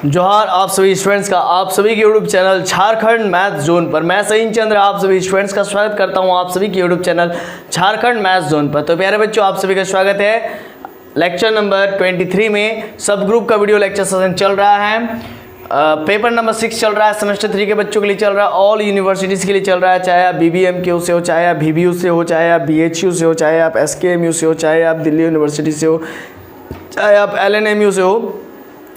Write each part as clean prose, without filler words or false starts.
जोहार आप सभी स्टूडेंट्स का आप सभी के YouTube channel Jharkhand math zone पर मैं सईन चंद्र आप सभी स्टूडेंट्स का स्वागत करता हूं आप सभी के YouTube channel Jharkhand math zone पर। तो प्यारे बच्चों, आप सभी का स्वागत है लेक्चर नंबर 23 में। सब ग्रुप का वीडियो लेक्चर सेशन चल रहा है। पेपर नंबर 6 चल रहा है, सेमेस्टर 3 के बच्चों के लिए चल रहा है, ऑल यूनिवर्सिटीज़ के लिए चल रहा है, चाहे आप BBMQ से हो, चाहे आप VBU से हो, चाहे आप BHU से हो, चाहे आप SKMU से हो, चाहे आप दिल्ली यूनिवर्सिटी से हो, चाहे आप LNMU से हो,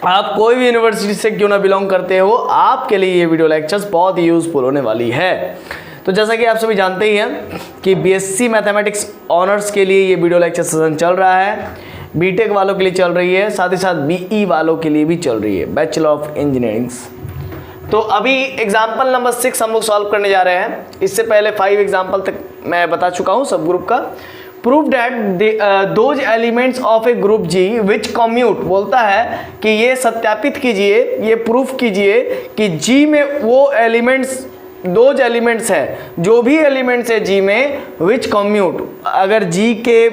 आप कोई भी यूनिवर्सिटी से क्यों ना बिलोंग करते हो, आपके लिए ये वीडियो लेक्चर्स बहुत ही यूज़फुल होने वाली है। तो जैसा कि आप सभी जानते ही हैं कि BSc मैथमेटिक्स ऑनर्स के लिए ये वीडियो लेक्चर सेशन चल रहा है, बीटेक वालों के लिए चल रही है, साथ ही साथ BE वालों के लिए भी चल रही है, बैचलर ऑफ इंजीनियरिंग। तो अभी एग्जाम्पल नंबर 6 हम लोग सॉल्व करने जा रहे हैं। इससे पहले 5 एग्जाम्पल तक मैं बता चुका हूँ सब ग्रुप का। Prove that those elements of a group G which commute, बोलता है कि ये सत्यापित कीजिए, ये प्रूफ कीजिए कि जी में वो एलिमेंट्स, दोज एलिमेंट्स है, जो भी एलिमेंट्स है जी में, विच कम्यूट, अगर जी के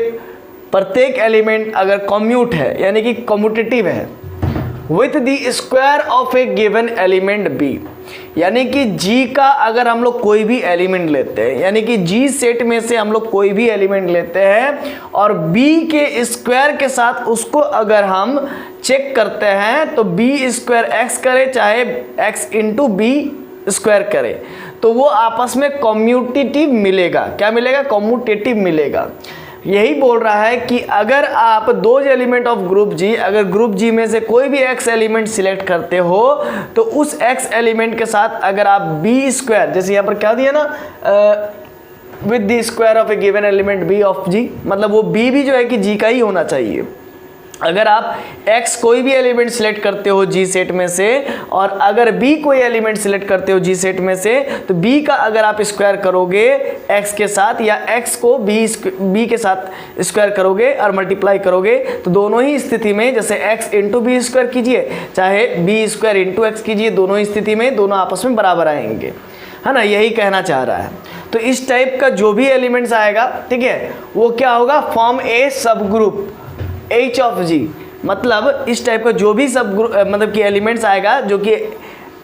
प्रत्येक एलिमेंट अगर कम्यूट है यानी कि कम्यूटेटिव है, with the square of a given element B, यानी कि जी का अगर हम लोग कोई भी एलिमेंट लेते हैं, यानी कि जी सेट में से हम लोग कोई भी एलिमेंट लेते हैं और बी के स्क्वायर के साथ उसको अगर हम चेक करते हैं तो बी स्क्वायर एक्स करे चाहे एक्स इंटू बी स्क्वायर करे, तो वो आपस में कम्यूटेटिव मिलेगा। क्या मिलेगा? कम्यूटेटिव मिलेगा। यही बोल रहा है कि अगर आप दो एलिमेंट ऑफ ग्रुप जी, अगर ग्रुप जी में से कोई भी एक्स एलिमेंट सिलेक्ट करते हो तो उस एक्स एलिमेंट के साथ अगर आप बी स्क्वायर, जैसे यहाँ पर क्या दिया ना, with the square of a given element B of G, मतलब वो बी भी जो है कि जी का ही होना चाहिए। अगर आप x कोई भी एलिमेंट सिलेक्ट करते हो जी सेट में से और अगर b कोई एलिमेंट सिलेक्ट करते हो जी सेट में से, तो b का अगर आप स्क्वायर करोगे x के साथ या x को b के साथ स्क्वायर करोगे और मल्टीप्लाई करोगे, तो दोनों ही स्थिति में, जैसे x इंटू बी स्क्वायर कीजिए चाहे b स्क्वायर इंटू एक्स कीजिए, दोनों ही स्थिति में दोनों आपस में बराबर आएंगे, है ना। यही कहना चाह रहा है। तो इस टाइप का जो भी एलिमेंट्स आएगा, ठीक है, वो क्या होगा? फॉर्म ए सब ग्रुप H ऑफ G, मतलब इस टाइप का जो भी सब ग्रुप मतलब कि एलिमेंट्स आएगा जो कि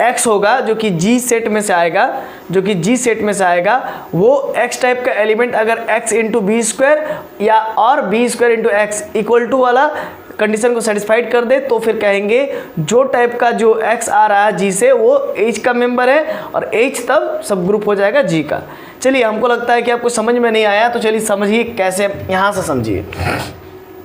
X होगा, जो कि G सेट में से आएगा, जो कि G सेट में से आएगा, वो X टाइप का एलिमेंट अगर X इंटू बी स्क्वायर या और B square into X equal to वाला कंडीशन को सेटिस्फाइड कर दे, तो फिर कहेंगे जो टाइप का जो X आ रहा है G से वो H का मेंबर है और H तब सब ग्रुप हो जाएगा G का। चलिए, हमको लगता है कि आपको समझ में नहीं आया, तो चलिए समझिए कैसे, यहाँ से समझिए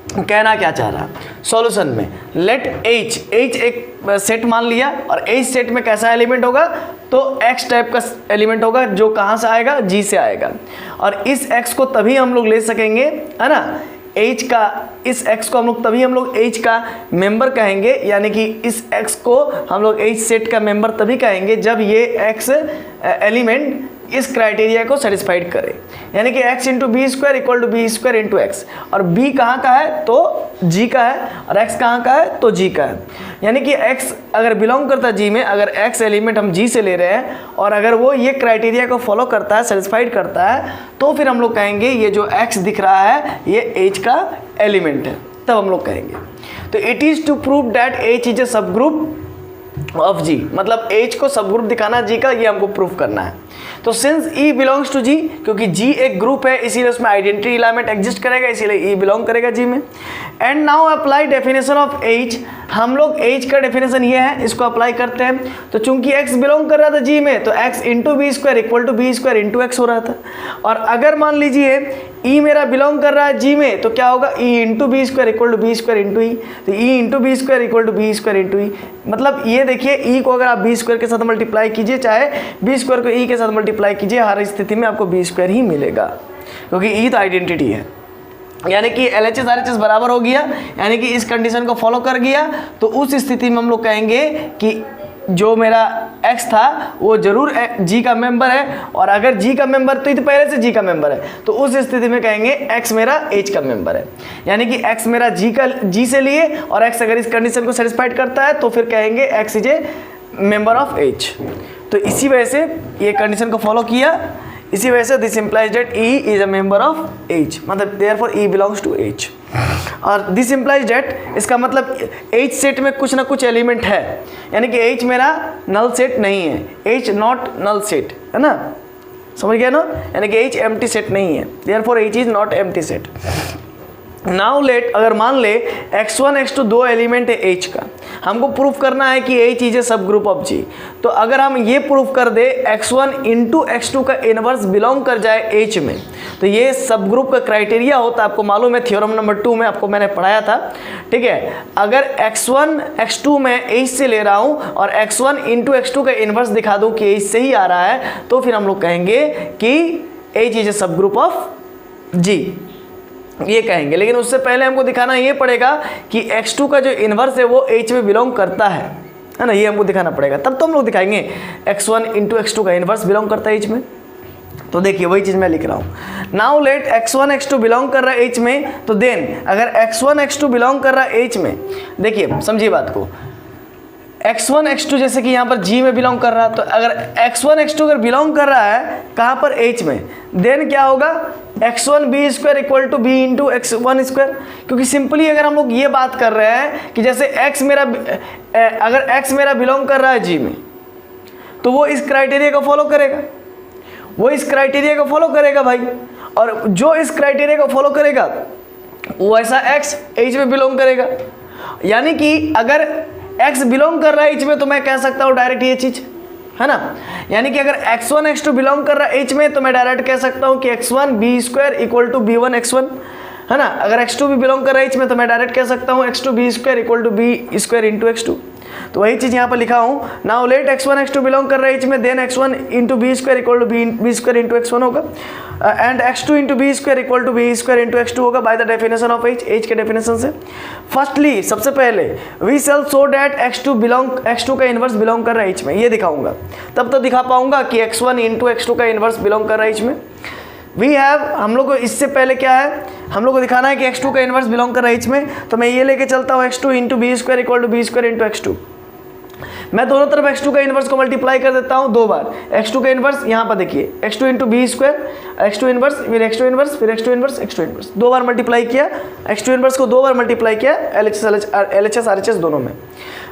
कहना क्या चाह रहा है। सॉल्यूशन में लेट H एक सेट मान लिया और H सेट में कैसा एलिमेंट होगा? तो X टाइप का एलिमेंट होगा जो कहाँ से आएगा? G से आएगा। और इस X को तभी हम लोग ले सकेंगे, है ना, H का, इस X को हम लोग H का मेंबर कहेंगे, यानी कि इस X को हम लोग H सेट का मेंबर तभी कहेंगे जब ये X एलिमेंट इस क्राइटेरिया को सेटिस्फाइड करे, यानी कि x into B square equal to B square into X, और b कहाँ का है? तो g का है, और x कहाँ का है? तो g का है। यानी कि x अगर बिलोंग करता है g में, अगर x एलिमेंट हम g से ले रहे हैं और अगर वो ये क्राइटेरिया को फॉलो करता है, सेटिस्फाइड करता है, तो फिर हम लोग कहेंगे ये जो x दिख रहा है ये h का एलिमेंट है, तब हम लोग कहेंगे। तो it is to prove that h is a subgroup of G, मतलब H को सब ग्रुप दिखाना G का, ये हमको प्रूफ करना है। तो since E belongs to G, क्योंकि G एक ग्रुप है इसीलिए उसमें आइडेंटिटी एलिमेंट एग्जिस्ट करेगा, इसीलिए E बिलोंग करेगा G में। And now apply definition of H, हम लोग H का डेफिनेशन ये है, इसको अप्लाई करते हैं। तो चूंकि X बिलोंग कर रहा था G में, तो X into B square equal to B square into X हो रहा था। और अगर मान लीजिए E मेरा बिलोंग कर रहा है G में, तो क्या होगा? E into B square equal to B square into E, तो E into B square equal to B square into E. मतलब ये देखिए, E को अगर आप बी स्क्वायर के साथ मल्टीप्लाई कीजिए चाहे बी स्क्वायर को E के साथ मल्टीप्लाई कीजिए, हर स्थिति में आपको बी स्क्वायर ही मिलेगा, क्योंकि E तो आइडेंटिटी है। यानी कि LHS RHS बराबर हो गया, यानी कि इस कंडीशन को फॉलो कर गया, तो उस स्थिति में हम लोग कहेंगे कि जो मेरा x था वो जरूर G का मेंबर है, और अगर G का मेंबर तो ये तो पहले से G का मेंबर है, तो उस स्थिति में कहेंगे x मेरा H का मेंबर है। यानी कि x मेरा G से लिए और x अगर इस कंडीशन को सेटिस्फाइड करता है तो फिर कहेंगे x is a member of H। तो इसी वजह से ये कंडीशन को फॉलो किया, इसी वजह से this implies that E is a member of H, मतलब therefore E belongs to H। और दिस इम्प्लाइज डेट, इसका मतलब H सेट में कुछ ना कुछ एलिमेंट है, यानी कि H मेरा नल सेट नहीं है, H नॉट नल सेट है ना, समझ गया ना, यानी कि H एम्प्टी सेट नहीं है, therefore H is not empty set. Now let, अगर मान ले x1 x2 दो एलिमेंट है H का, हमको प्रूफ करना है कि H is a subgroup of G। तो अगर हम ये प्रूफ कर दे x1 इंटू x2 का इनवर्स बिलोंग कर जाए H में, तो ये सब ग्रुप का क्राइटेरिया होता है, आपको मालूम है थ्योरम नंबर 2 में आपको मैंने पढ़ाया था, ठीक है। अगर x1 x2 में H से ले रहा हूँ और x1 इंटू x2 का इनवर्स दिखा दूँ कि H से ही आ रहा है, तो फिर हम लोग कहेंगे कि H is a subgroup of G, ये कहेंगे। लेकिन उससे पहले हमको दिखाना ये पड़ेगा कि x2 का जो इन्वर्स है वो H में बिलोंग करता है ना, ये हमको दिखाना पड़ेगा, तब तो हम लोग दिखाएंगे x1 इंटू x2 का इन्वर्स बिलोंग करता है H में। तो देखिए वही चीज़ मैं लिख रहा हूँ। Now let x1 x2 belong कर रहा है H में, तो देन अगर x1 x2 बिलोंग कर रहा है H में, देखिए समझिए बात को, x1 x2 जैसे कि यहाँ पर G में बिलोंग कर रहा है, तो अगर x1 x2 अगर बिलोंग कर रहा है कहाँ पर H में, देन क्या होगा x1 b square equal to B into x1 square, क्योंकि सिंपली अगर हम लोग ये बात कर रहे हैं कि जैसे अगर x मेरा बिलोंग कर रहा है G में, तो वो इस क्राइटेरिया को फॉलो करेगा, वो इस क्राइटेरिया को फॉलो करेगा भाई, और जो इस क्राइटेरिया को फॉलो करेगा वो ऐसा x H में बिलोंग करेगा। यानी कि अगर x बिलोंग कर रहा है H में, तो मैं कह सकता हूँ डायरेक्ट ये चीज़ है ना, यानी कि अगर x1 x2 बिलोंग कर रहा है H में, तो मैं डायरेक्ट कह सकता हूँ कि x1 b square equal to b1 x1 है ना। अगर x2 भी बिलोंग कर रहा है H में, तो मैं डायरेक्ट कह सकता हूँ x2 b square equal to b square into x2। तो वही चीज़ यहाँ पर लिखा हूँ। Now let x1 x2 belong कर रहा है H में, then x1 into B square equal to B square into x1 होगा, and x2 into B square equal to B square into x2 होगा by the definition of H के definition से। Firstly सबसे पहले we shall show that x2 का inverse belong कर रहा है H में, ये दिखाऊंगा, तब तो दिखा पाऊंगा कि x1 इंटू x2 का इन्वर्स बिलोंग कर रहा है H में। वी हैव, हम लोग को इससे पहले क्या है, हम लोग को दिखाना है कि x2 का इन्वर्स बिलोंग कर रहा है H में, तो मैं ये लेके चलता हूँ x2 into B square equal to B square into x2। मैं दोनों तरफ x2 का इन्वर्स को मल्टीप्लाई कर देता हूँ दो बार, x2 का इन्वर्स यहाँ पर देखिए x2 into B square, x2 inverse, फिर x2 इन्वर्स, फिर x2 इन्वर्स, x2 इन्वर्स, दो बार मल्टीप्लाई किया, x2 इन्वर्स को दो बार मल्टीप्लाई किया LHS RHS दोनों में।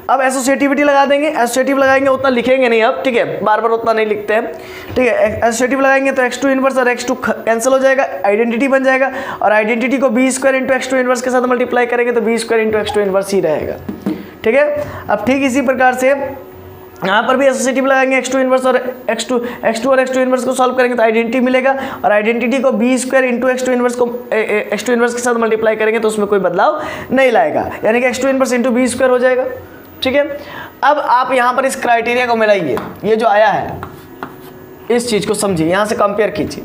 अब एसोसिएटिविटी लगा देंगे, एसोसिएटिव लगाएंगे, उतना लिखेंगे नहीं अब, ठीक है, बार बार उतना नहीं लिखते हैं, ठीक है। एसोसिएटिव लगाएंगे तो x2 इन्वर्स और x2 कैंसिल हो जाएगा, आइडेंटिटी बन जाएगा, और आइडेंटिटी को B square into x2 inverse के साथ मल्टीप्लाई करेंगे तो B square into x2 inverse ही रहेगा, ठीक है। अब ठीक इसी प्रकार से यहाँ पर भी एसोसिएटिव लगाएंगे, x2 इन्वर्स और x2 और x2 इन्वर्स को सॉल्व करेंगे तो आइडेंटिटी मिलेगा, और आइडेंटिटी को B square into x2 inverse को x2 इन्वर्स के साथ मल्टीप्लाई करेंगे तो उसमें कोई बदलाव नहीं लाएगा, यानी कि x2 inverse into B square हो जाएगा, ठीक है। अब आप यहाँ पर इस क्राइटेरिया को मिलाइए, ये जो आया है इस चीज़ को समझिए, यहाँ से कंपेयर कीजिए,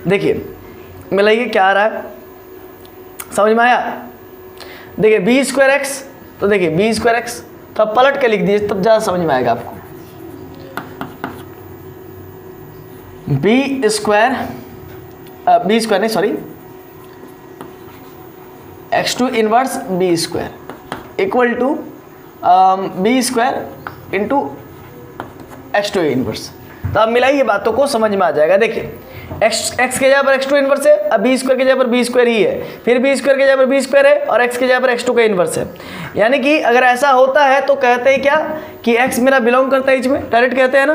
देखिए मिलाइए क्या आ रहा है, समझ में आया। देखिए बी स्क्वायर एक्स, तो देखिए बी स्क्वायर एक्स, तो आप पलट के लिख दीजिए तब ज़्यादा समझ में आएगा आपको। बी स्क्वायर नहीं sorry, x2 inverse B square equal to B square into x2 inverse. तो आप मिलाइए बातों को, समझ में आ जाएगा। देखिए x के जगह पर x2 इनवर्स है, अब बी स्क्वायर के जगह पर बी स्क्वायर ही है, फिर बी स्क्वायर के जगह पर बी स्क्वायर है, और x के जगह पर x2 का इनवर्स है। यानी कि अगर ऐसा होता है तो कहते हैं क्या कि x मेरा बिलोंग करता है H में, डायरेक्ट कहते हैं ना,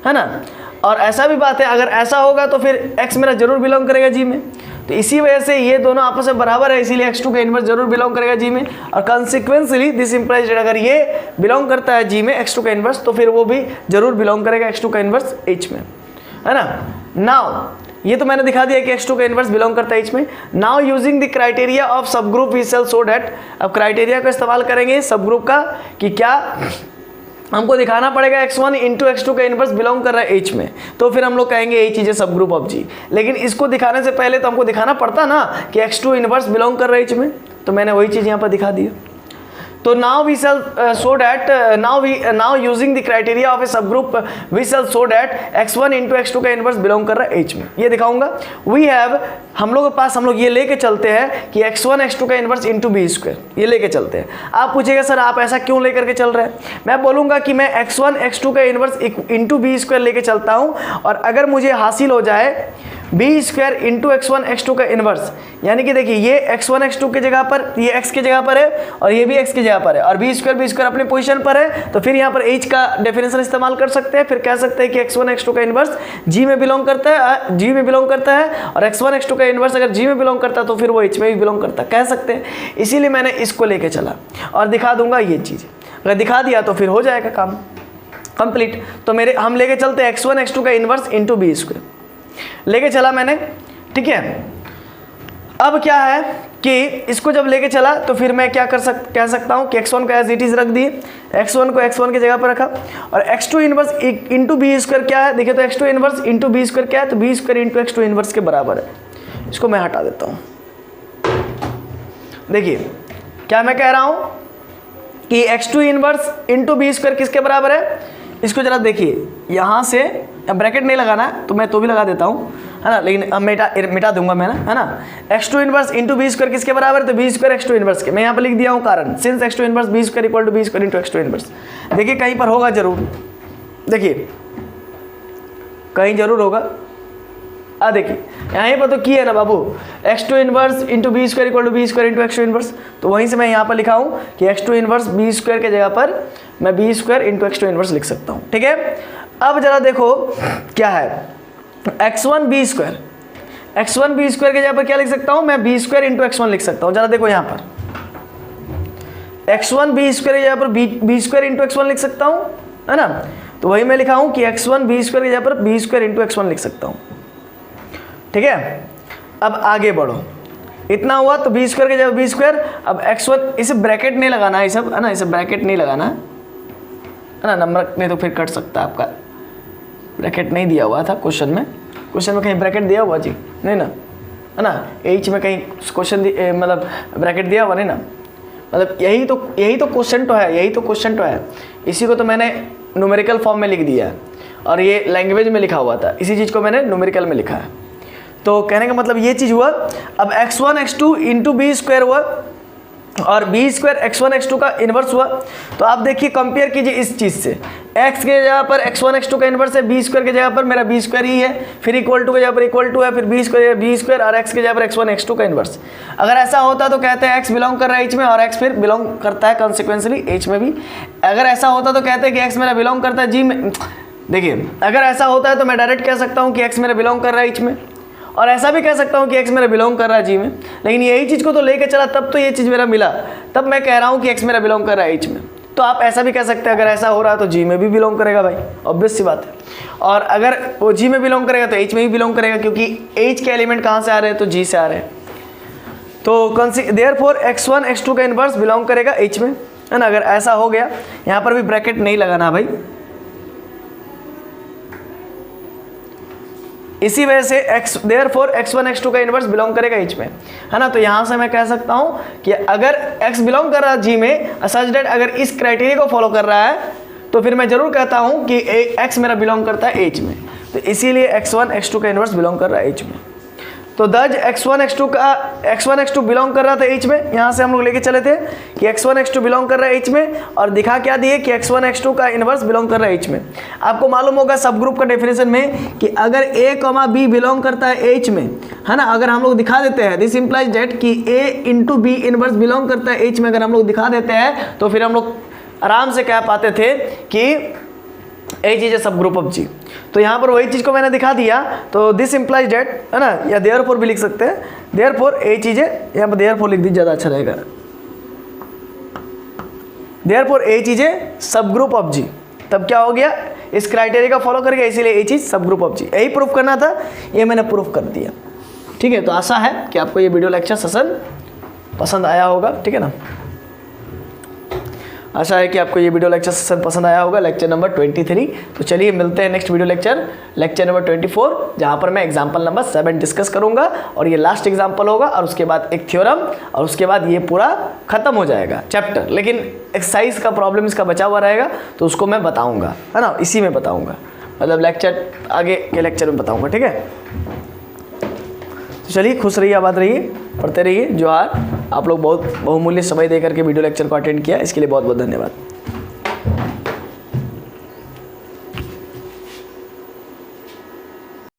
है ना। और ऐसा भी बात है, अगर ऐसा होगा तो फिर x मेरा जरूर बिलोंग करेगा G में, तो इसी वजह से ये दोनों आपस में बराबर है, इसीलिए x2 का इन्वर्स जरूर बिलोंग करेगा G में, और कंसिक्वेंसली दिस इंप्लाइज अगर ये बिलोंग करता है G में x2 का इन्वर्स, तो फिर वो भी जरूर बिलोंग करेगा x2 का इन्वर्स H में, है ना। नाउ ये तो मैंने दिखा दिया कि x2 का इन्वर्स बिलोंग करता है H में। Now using the criteria of subgroup we shall show that, अब क्राइटेरिया का इस्तेमाल करेंगे सब ग्रुप का कि क्या हमको दिखाना पड़ेगा x1 इंटू x2 का इन्वर्स बिलोंग कर रहा है H में, तो फिर हम लोग कहेंगे यही चीज़ें सब ग्रुप ऑफ G। लेकिन इसको दिखाने से पहले तो हमको दिखाना पड़ता ना कि x2 इन्वर्स बिलोंग कर रहा है H में, तो मैंने वही चीज़ यहाँ पर दिखा दी। तो now we shall show that, now using the criteria of a subgroup we shall show that x1 into x2 का इन्वर्स बिलोंग कर रहा है H में, ये दिखाऊंगा। वी हैव, हम लोग के पास हम लोग ये लेके चलते हैं कि x1 x2 का इन्वर्स इंटू बी स्क्वायर, ये लेके चलते हैं। आप पूछेगा सर आप ऐसा क्यों लेकर के चल रहे हैं, मैं बोलूँगा कि मैं x1 x2 का इन्वर्स इंटू बी स्क्वायर लेके चलता हूँ, और अगर मुझे हासिल हो जाए B square into x1 x2 का इन्वर्स, यानी कि देखिए ये x1 x2 की जगह पर, ये x की जगह पर है और ये भी x की जगह पर है, और बी स्क्वायर अपनी पोजीशन पर है, तो फिर यहाँ पर h का डेफिनेशन इस्तेमाल कर सकते हैं। फिर कह सकते हैं कि x1 x2 का इन्वर्स g में बिलोंग करता है, और x1 x2 का इन्वर्स अगर g में बिलोंग करता है तो फिर वो h में भी बिलोंग करता है, कह सकते हैं। इसीलिए मैंने इसको लेके चला और दिखा दूंगा ये चीज़। अगर दिखा दिया तो फिर हो जाएगा काम कंप्लीट। तो हम लेके चलते हैं x1 x2 का इन्वर्स इंटू बी स्क्वायर लेके चला मैंने, ठीक है। अब क्या है कि इसको जब लेके चला तो फिर मैं क्या कह सकता हूँ कि x1 को एज इट इज रख दिए, x1 को x1 की जगह पर रखा, और x2 inverse into B square क्या है, देखिए तो x2 inverse into B square क्या है, तो B square into x2 inverse के बराबर है। इसको मैं हटा देता हूँ। देखिए क्या मैं कह रहा हूँ कि x2 inverse into B square किसके बराबर है, इसको जरा देखिए, यहाँ से ब्रैकेट नहीं लगाना है तो मैं तो भी लगा देता हूँ, है ना, लेकिन अब मिटा दूंगा मैं ना, है ना। x2 inverse into B square किसके बराबर है, तो बी स्क्वायर x2 इन्वर्स के। मैं यहाँ पर लिख दिया हूँ कारण, since x2 inverse B square equal to B square into x2 inverse. देखिए कहीं पर होगा जरूर, देखिए कहीं जरूर होगा। देखिए यहाँ पर तो किया है ना बाबू, x2 inverse into B square equal to B square into x2 inverse, तो वहीं से मैं यहाँ पर लिखा हूँ कि x2 इन्वर्स बी स्क्वायर के जगह पर मैं B square into x2 inverse लिख सकता हूँ, ठीक है। अब जरा देखो क्या है, x1 बी स्क्वायर के जगह पर क्या लिख सकता हूँ मैं, बी स्क्वायर इंटू x1 लिख सकता हूँ। जरा देखो यहाँ पर x1 बी स्क्वायर की जगह पर बी स्क्वायर इंटू x1 लिख सकता हूँ, है ना। तो वही मैं लिखा हूँ कि x1 बी स्क्वायर की जगह पर बी स्क्वायर इंटू x1 लिख सकता हूँ, ठीक है। अब आगे बढ़ो, इतना हुआ तो बी स्क्वायर के जगह बी स्क्वायर, अब x1, इसे ब्रैकेट नहीं लगाना है, सब है ना, इसे ब्रैकेट नहीं लगाना है ना, नंबर नहीं तो फिर कट सकता है आपका। ब्रैकेट नहीं दिया हुआ था क्वेश्चन में कहीं ब्रैकेट दिया हुआ जी नहीं ना, है ना, एच में कहीं क्वेश्चन मतलब ब्रैकेट दिया हुआ नहीं ना, मतलब यही तो क्वेश्चन तो है, इसी को तो मैंने न्यूमेरिकल फॉर्म में लिख दिया है और ये लैंग्वेज में लिखा हुआ था, इसी चीज़ को मैंने न्यूमेरिकल में लिखा है। तो कहने का मतलब ये चीज़ हुआ। अब x1 x2 into B square हुआ और बी स्क्वायर x1 x2 का इन्वर्स हुआ। तो आप देखिए कंपेयर कीजिए इस चीज़ से, x के जगह पर x1 x2 का इन्वर्स है, बी स्क्वायर के जगह पर मेरा बी स्क्वायर ही है, फिर इक्वल टू के जगह पर इक्वल टू है, फिर बी स्क्वायर और x के जगह पर x1 x2 का इन्वर्स। अगर ऐसा होता तो कहते हैं x बिलोंग कर रहा है h में और x फिर बिलोंग करता है कॉन्सिक्वेंसली h में भी। अगर ऐसा होता तो कहते हैं कि x मेरा बिलोंग करता है g में। देखिए अगर ऐसा होता है तो मैं डायरेक्ट कह सकता हूँ कि x मेरा बिलोंग कर रहा है h में, और ऐसा भी कह सकता हूँ कि x मेरा बिलोंग कर रहा है g में, लेकिन यही चीज़ को तो लेके चला तब तो ये चीज़ मेरा मिला, तब मैं कह रहा हूँ कि x मेरा बिलोंग कर रहा है h में। तो आप ऐसा भी कह सकते हैं, अगर ऐसा हो रहा है तो g में भी बिलोंग करेगा भाई, ऑब्वियस सी बात है। और अगर वो g में बिलोंग करेगा तो h में भी बिलोंग करेगा, क्योंकि h के एलिमेंट कहाँ से आ रहे हैं, तो g से आ रहे हैं। तो देयरफॉर x1 x2 का इन्वर्स बिलोंग करेगा h में, है ना। अगर ऐसा हो गया, यहाँ पर भी ब्रैकेट नहीं लगाना भाई, इसी वजह से देयरफॉर x1 x2 का इन्वर्स बिलोंग करेगा h में, है ना। तो यहाँ से मैं कह सकता हूँ कि अगर x बिलोंग कर रहा है g में, सच दैट अगर इस क्राइटेरिया को फॉलो कर रहा है, तो फिर मैं जरूर कहता हूँ कि x मेरा बिलोंग करता है h में। तो इसीलिए x1 x2 का इन्वर्स बिलोंग कर रहा है h में। तो दज x1 x2 बिलोंग कर रहा था h में, यहाँ से हम लोग लेके चले थे कि x1 x2 बिलोंग कर रहा है h में, और दिखा क्या दिए कि x1 x2 का इन्वर्स बिलोंग कर रहा है h में। आपको मालूम होगा सब ग्रुप का डेफिनेशन में कि अगर a, b बिलोंग करता है h में, है ना, अगर हम लोग दिखा देते हैं, दिस इंप्लाइज दैट कि a into B inverse belong करता है h में, अगर हम लोग दिखा देते हैं तो फिर हम लोग आराम से कह पाते थे कि ए चीज़ है सब ग्रुप ऑफ जी। तो यहाँ पर वही चीज़ को मैंने दिखा दिया, तो दिस इंप्लाइज डेट, है ना, या देयरफॉर भी लिख सकते हैं, देयरफॉर ए चीज़ है, यहाँ पर देयरफॉर लिख दीजिए ज़्यादा अच्छा रहेगा। देयरफॉर ए चीज़ें सब ग्रुप ऑफ जी, तब क्या हो गया, इस क्राइटेरिया का फॉलो करके, इसीलिए ए चीज़ सब ग्रुप ऑफ जी। यही प्रूफ करना था, ये मैंने प्रूफ कर दिया, ठीक है। तो आशा है कि आपको ये वीडियो लेक्चर सेशन पसंद आया होगा, ठीक है ना। आशा है कि आपको ये वीडियो लेक्चर सेशन पसंद आया होगा, लेक्चर नंबर 23। तो चलिए मिलते हैं नेक्स्ट वीडियो लेक्चर नंबर 24, जहाँ पर मैं एग्जाम्पल नंबर 7 डिस्कस करूँगा, और ये लास्ट एग्जाम्पल होगा, और उसके बाद एक थ्योरम, और उसके बाद ये पूरा खत्म हो जाएगा चैप्टर। लेकिन एक्सरसाइज का प्रॉब्लम इसका बचा हुआ रहेगा, तो उसको मैं बताऊँगा, है ना, इसी में बताऊँगा, मतलब लेक्चर आगे के लेक्चर में बताऊँगा, ठीक है। तो चलिए खुश रहिए, आबाद रहिए, पढ़ते रहिए। जोहार। आप लोग बहुत बहुमूल्य समय देकर के वीडियो लेक्चर को अटेंड किया, इसके लिए बहुत बहुत धन्यवाद।